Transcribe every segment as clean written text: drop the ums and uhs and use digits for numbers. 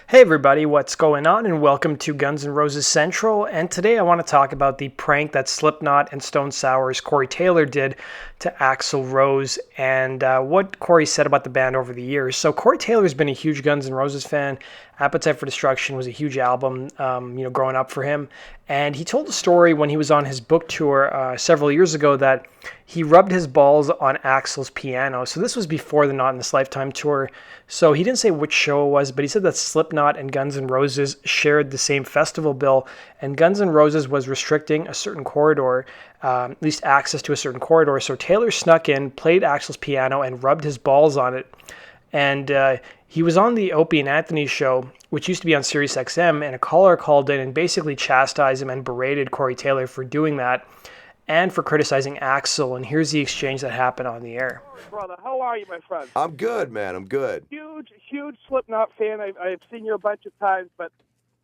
Hey everybody, what's going on? And welcome to Guns N' Roses Central. And today I want to talk about the prank that Slipknot and Stone Sour's Corey Taylor did to Axl Rose and what Corey said about the band over the years. So Corey Taylor's been a huge Guns N' Roses fan. Appetite for Destruction was a huge album, growing up for him. And he told a story when he was on his book tour several years ago that he rubbed his balls on Axl's piano. So this was before the Not in This Lifetime tour. So he didn't say which show it was, but he said that Slipknot and Guns N' Roses shared the same festival bill, and Guns N' Roses was restricting a certain corridor, at least access to a certain corridor. So Taylor snuck in, played Axl's piano, and rubbed his balls on it. And he was on the Opie and Anthony show, which used to be on Sirius XM, and a caller called in and basically chastised him and berated Corey Taylor for doing that and for criticizing Axl. And here's the exchange that happened on the air. Brother, how are you, my friend? I'm good, man. I'm good. Huge Slipknot fan. I've seen you a bunch of times, but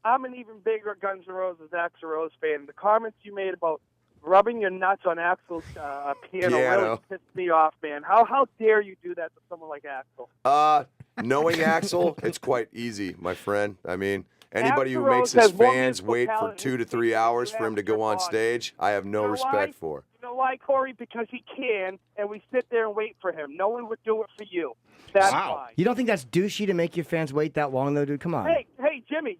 I'm an even bigger Guns N' Roses Axl Rose fan. The comments you made about rubbing your nuts on Axl's piano really pissed me off, man. How dare you do that to someone like Axl? Knowing Axl, it's quite easy, my friend. I mean, anybody Axl who Rose makes his has more fans musical wait for talent 2 to than 3 hours for him to go on body. stage, I have no You know respect why? for. You know why, Corey? Because he can, and we sit there and wait for him. No one would do it for you. That's why. You don't think that's douchey to make your fans wait that long, though, dude? Come on. Hey, Jimmy,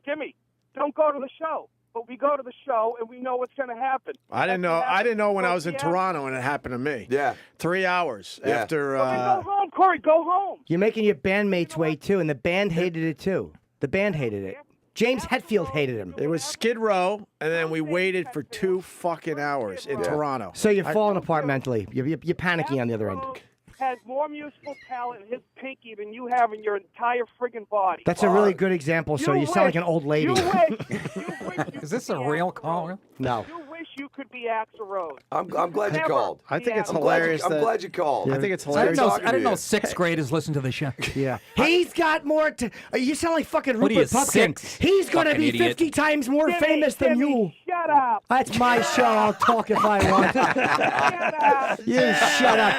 don't go to the show. But we go to the show, and we know what's going to happen. I didn't know when I was in Toronto, and it happened to me. Yeah. 3 hours after. Go home, Corey. Go home. You're making your bandmates wait, too, and the band hated it, too. The band hated it. James Hetfield hated him. It was Skid Row, and then we waited for 2 fucking hours in Toronto. So you're falling apart mentally. You're panicking on the other end. Has more musical talent in his pinky than you have in your entire friggin' body. That's a really good example, so you sound like an old lady. You wish Is this a real call? No. You wish you could be Axl Rose. I'm glad you called. I think it's I'm hilarious. I'm glad you called. I think it's I hilarious. didn't know sixth graders listen to the show. Yeah. He's got more you sound like fucking What are you, Rupert Pupkin. 6? He's going to Fucking be idiot. 50 times more famous than you. Shut up. That's my show. I'll talk if I want. Shut up. You shut up.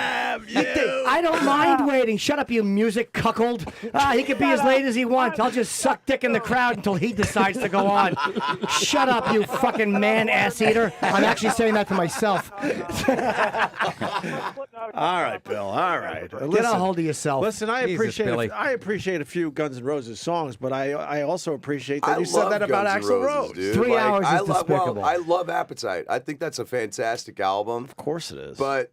I don't mind waiting. Shut up, you music cuckold. He can be as late as he wants. I'll just suck dick in the crowd until he decides to go on. Shut up, you fucking man ass eater. I'm actually saying that to myself. All right, Bill. All right. Get a hold of yourself. Listen, I Jesus, Billy. appreciate a few Guns N' Roses songs, but I also appreciate that I you said love that about Guns N' Axl Roses, Rose. dude. 3 hours I is love, despicable. I love Appetite. I think that's a fantastic album. Of course it is. But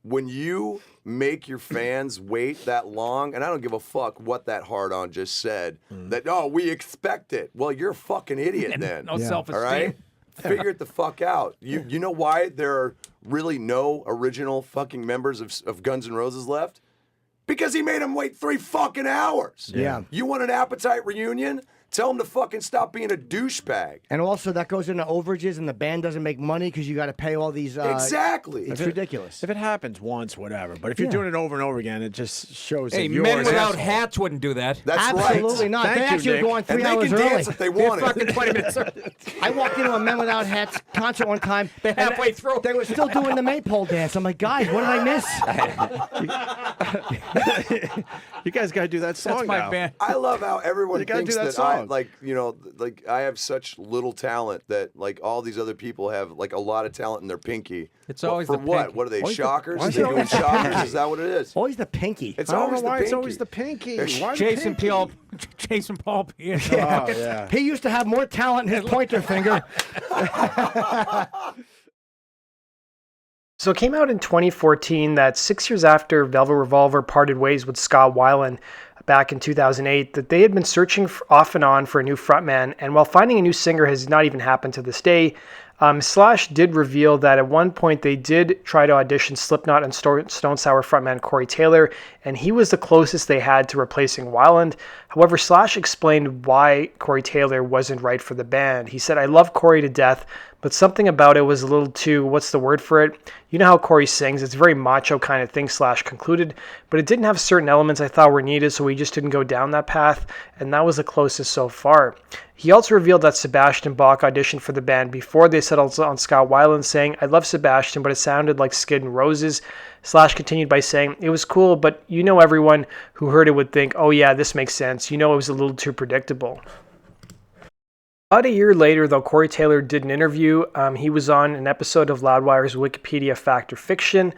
when you make your fans wait that long, and I don't give a fuck what that hard-on just said, that, we expect it. Well, you're a fucking idiot then. No self-esteem. All right? Figure it the fuck out. You know why there are really no original fucking members of Guns N' Roses left? Because he made them wait 3 fucking hours. Yeah. You want an Appetite reunion? Tell him to fucking stop being a douchebag. And also, that goes into overages, and the band doesn't make money because you got to pay all these. Exactly. It's ridiculous. If it happens once, whatever. But if you're doing it over and over again, it just shows Hey, that you're men an without asshole. hats wouldn't do that. That's Absolutely right. not. Thank They you, actually Nick. go on 3 And they hours can early. dance if they They're want fucking it. 20 minutes early. I walked into a Men Without Hats concert one time. They're and halfway through. They were still doing the maypole dance. I'm like, guys, what did I miss? You guys got to do that song That's my now. band. I love how everyone You gotta thinks do that that I song. like I have such little talent that like all these other people have like a lot of talent in their pinky. It's Well, always for the what? pinky. What are they? Why is the- Shockers? why is They it doing always the shockers? pinky? Is that what it is? Always the pinky. It's I don't always know why the it's pinky. always the pinky. Why the Jason pinky? Paul, Jason Paul. Oh, yeah. He used to have more talent in his pointer finger. So it came out in 2014 that 6 years after Velvet Revolver parted ways with Scott Weiland back in 2008, that they had been searching off and on for a new frontman, and while finding a new singer has not even happened to this day, Slash did reveal that at one point they did try to audition Slipknot and Stone Sour frontman Corey Taylor, and he was the closest they had to replacing Weiland. However, Slash explained why Corey Taylor wasn't right for the band. He said, "I love Corey to death, but something about it was a little too, what's the word for it? You know how Corey sings, it's a very macho kind of thing," Slash concluded, but it didn't have certain elements I thought were needed, so we just didn't go down that path, and that was the closest so far. He also revealed that Sebastian Bach auditioned for the band before they settled on Scott Weiland, saying, "I love Sebastian, but it sounded like Skid and Roses." Slash continued by saying, "It was cool, but everyone who heard it would think, oh yeah, this makes sense. It was a little too predictable." About a year later, though, Corey Taylor did an interview. He was on an episode of Loudwire's Wikipedia Fact or Fiction,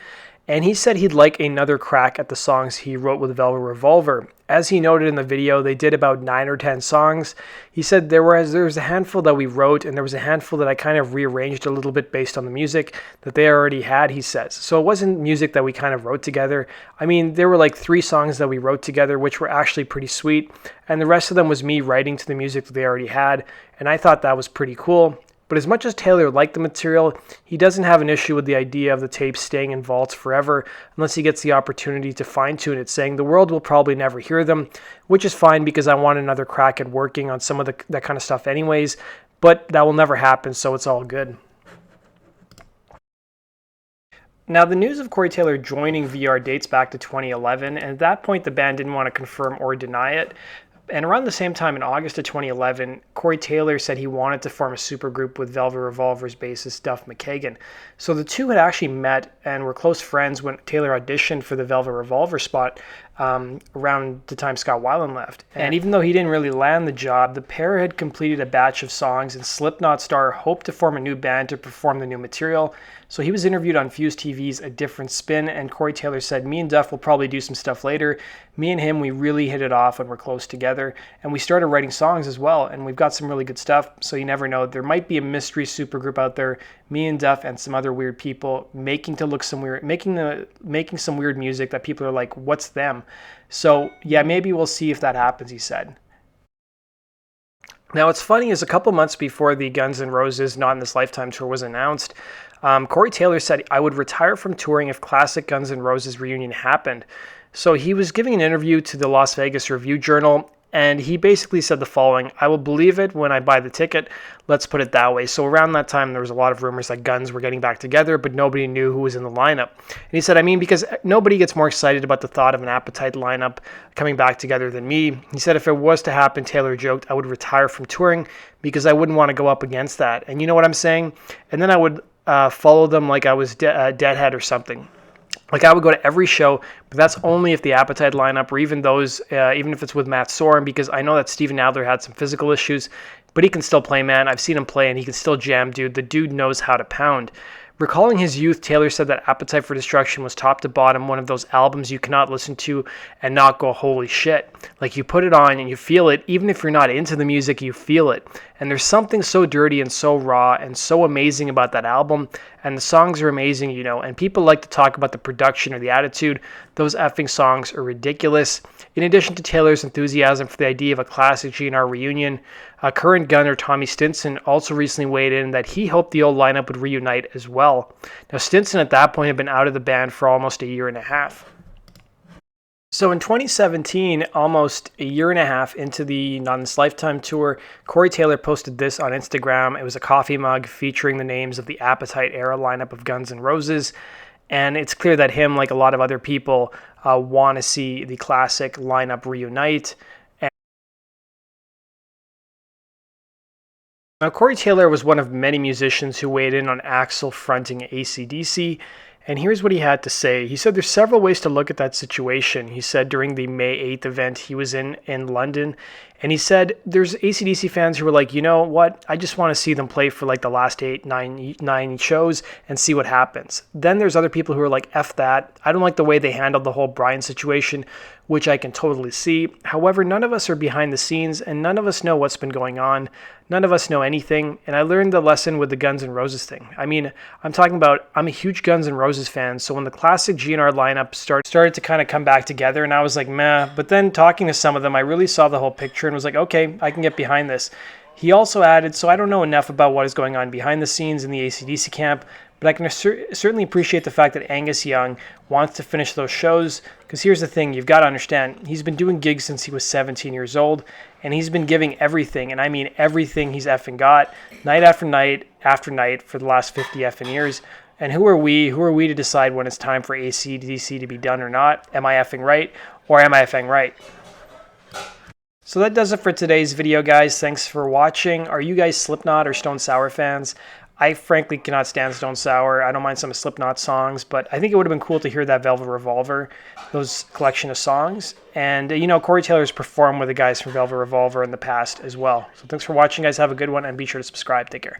and he said he'd like another crack at the songs he wrote with Velvet Revolver. As he noted in the video, they did about 9 or 10 songs. He said there was a handful that we wrote, and there was a handful that I kind of rearranged a little bit based on the music that they already had, he says. So it wasn't music that we kind of wrote together. I mean, there were like 3 songs that we wrote together, which were actually pretty sweet, and the rest of them was me writing to the music that they already had, and I thought that was pretty cool. But as much as Taylor liked the material, he doesn't have an issue with the idea of the tape staying in vaults forever unless he gets the opportunity to fine-tune it, saying the world will probably never hear them, which is fine because I want another crack at working on some of that kind of stuff anyways, but that will never happen, so it's all good. Now, the news of Corey Taylor joining VR dates back to 2011, and at that point the band didn't want to confirm or deny it. And around the same time, in August of 2011, Corey Taylor said he wanted to form a supergroup with Velvet Revolver's bassist Duff McKagan. So the two had actually met and were close friends when Taylor auditioned for the Velvet Revolver spot around the time Scott Weiland left. And even though he didn't really land the job, the pair had completed a batch of songs, and Slipknot star hoped to form a new band to perform the new material. So he was interviewed on Fuse TV's A Different Spin, and Corey Taylor said, "Me and Duff will probably do some stuff later. Me and him, we really hit it off when we're close together. And we started writing songs as well, and we've got some really good stuff, so you never know. There might be a mystery supergroup out there, me and Duff and some other weird people making some weird music that people are like, what's them? So yeah, maybe we'll see if that happens," he said. Now, what's funny is a couple months before the Guns N' Roses Not in This Lifetime tour was announced, Corey Taylor said, "I would retire from touring if classic Guns N' Roses reunion happened." So he was giving an interview to the Las Vegas Review-Journal, and he basically said the following: "I will believe it when I buy the ticket. Let's put it that way." So around that time, there was a lot of rumors that Guns were getting back together, but nobody knew who was in the lineup. And he said, because nobody gets more excited about the thought of an Appetite lineup coming back together than me. He said, "If it was to happen," Taylor joked, "I would retire from touring because I wouldn't want to go up against that. And you know what I'm saying? And then I would follow them like I was Deadhead or something. Like, I would go to every show, but that's only if the Appetite lineup, or even those, even if it's with Matt Sorum, because I know that Steven Adler had some physical issues, but he can still play, man. I've seen him play, and he can still jam, dude. The dude knows how to pound." Recalling his youth, Taylor said that Appetite for Destruction was top to bottom one of those albums you cannot listen to and not go, holy shit. Like, you put it on and you feel it. Even if you're not into the music, you feel it. And there's something so dirty and so raw and so amazing about that album. And the songs are amazing, you know. And people like to talk about the production or the attitude. Those effing songs are ridiculous. In addition to Taylor's enthusiasm for the idea of a classic GNR reunion, current gunner Tommy Stinson also recently weighed in that he hoped the old lineup would reunite as well. Now, Stinson at that point had been out of the band for almost a year and a half. So in 2017, almost a year and a half into the Not in This Lifetime tour, Corey Taylor posted this on Instagram. It was a coffee mug featuring the names of the Appetite era lineup of Guns N' Roses. And it's clear that him, like a lot of other people, want to see the classic lineup reunite. Now, Corey Taylor was one of many musicians who weighed in on Axl fronting AC/DC, and here's what he had to say. He said there's several ways to look at that situation. He said during the May 8th event he was in London, and he said there's AC/DC fans who were like, you know what, I just want to see them play for like the last 9 shows and see what happens. Then there's other people who are like, F that. I don't like the way they handled the whole Brian situation, which I can totally see. However, none of us are behind the scenes, and none of us know what's been going on. None of us know anything, and I learned the lesson with the Guns N' Roses thing. I mean, I'm a huge Guns N' Roses fan, so when the classic GNR lineup started to kind of come back together, and I was like, meh, but then talking to some of them, I really saw the whole picture and was like, okay, I can get behind this. He also added, so I don't know enough about what is going on behind the scenes in the AC/DC camp, but I can certainly appreciate the fact that Angus Young wants to finish those shows, because here's the thing, you've got to understand, he's been doing gigs since he was 17 years old, and he's been giving everything, and I mean everything he's effing got, night after night after night for the last 50 effing years. And who are we to decide when it's time for AC/DC to be done or not? Am I effing right, or am I effing right? So that does it for today's video, guys. Thanks for watching. Are you guys Slipknot or Stone Sour fans? I frankly cannot stand Stone Sour. I don't mind some of Slipknot songs, but I think it would have been cool to hear that Velvet Revolver, those collection of songs. And, Corey Taylor's performed with the guys from Velvet Revolver in the past as well. So thanks for watching, guys. Have a good one, and be sure to subscribe. Take care.